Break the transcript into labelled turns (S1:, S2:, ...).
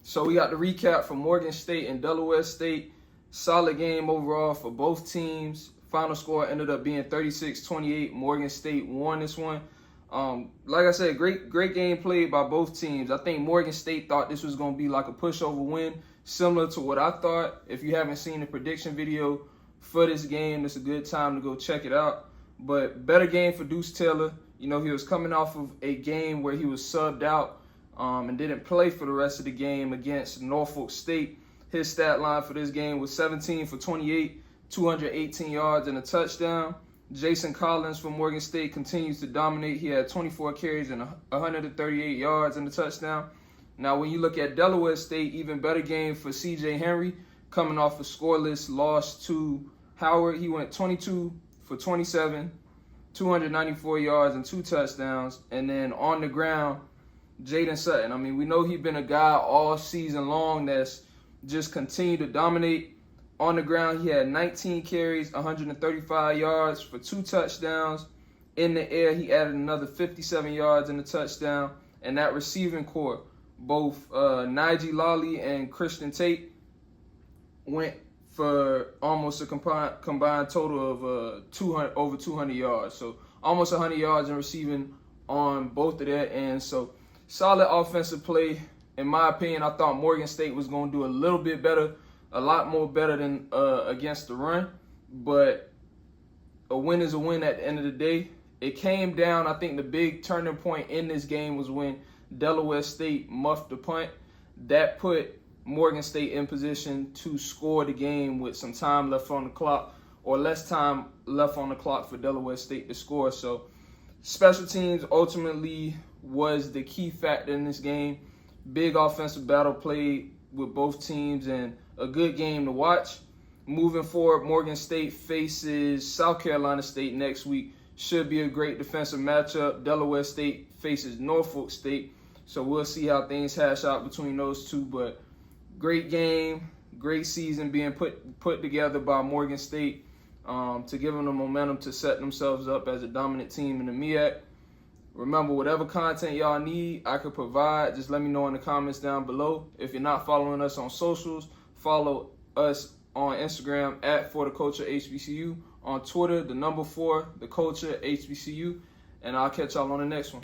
S1: So we got the recap from Morgan State and Delaware State. Solid game overall for both teams. Final score ended up being 36-28. Morgan State won this one. Like I said, great game played by both teams. I think Morgan State thought this was going to be like a pushover win, similar to what I thought. If you haven't seen the prediction video for this game, it's a good time to go check it out. But better game for Deuce Taylor. You know, he was coming off of a game where he was subbed out and didn't play for the rest of the game against Norfolk State. His stat line for this game was 17 for 28, 218 yards and a touchdown. Jason Collins from Morgan State continues to dominate. He had 24 carries and 138 yards and a touchdown. Now, when you look at Delaware State, even better game for C.J. Henry, coming off a scoreless loss to Howard. He went 22 for 27, 294 yards and 2 touchdowns. And then on the ground, Jaden Sutton. I mean, we know he's been a guy all season long that's just continued to dominate. On the ground, he had 19 carries, 135 yards for 2 touchdowns. In the air, he added another 57 yards and a touchdown. And that receiving core, both Najee Lally and Christian Tate, went for almost a combined total of over 200 yards. So almost 100 yards in receiving on both of their ends. So solid offensive play. In my opinion, I thought Morgan State was going to do a little bit better, a lot more better than against the run. But a win is a win at the end of the day. It came down, I think the big turning point in this game was when Delaware State muffed the punt. That put Morgan State in position to score the game with some time left on the clock, or less time left on the clock for Delaware State to score. So special teams ultimately was the key factor in this game. Big offensive battle played with both teams and a good game to watch. Moving forward, Morgan State faces South Carolina State next week. Should be a great defensive matchup. Delaware State faces Norfolk State. So we'll see how things hash out between those two. But great game, great season being put together by Morgan State to give them the momentum to set themselves up as a dominant team in the MEAC. Remember, whatever content y'all need, I could provide. Just let me know in the comments down below. If you're not following us on socials, follow us on Instagram at For The Culture HBCU, on Twitter, the number 4, The Culture HBCU, and I'll catch y'all on the next one.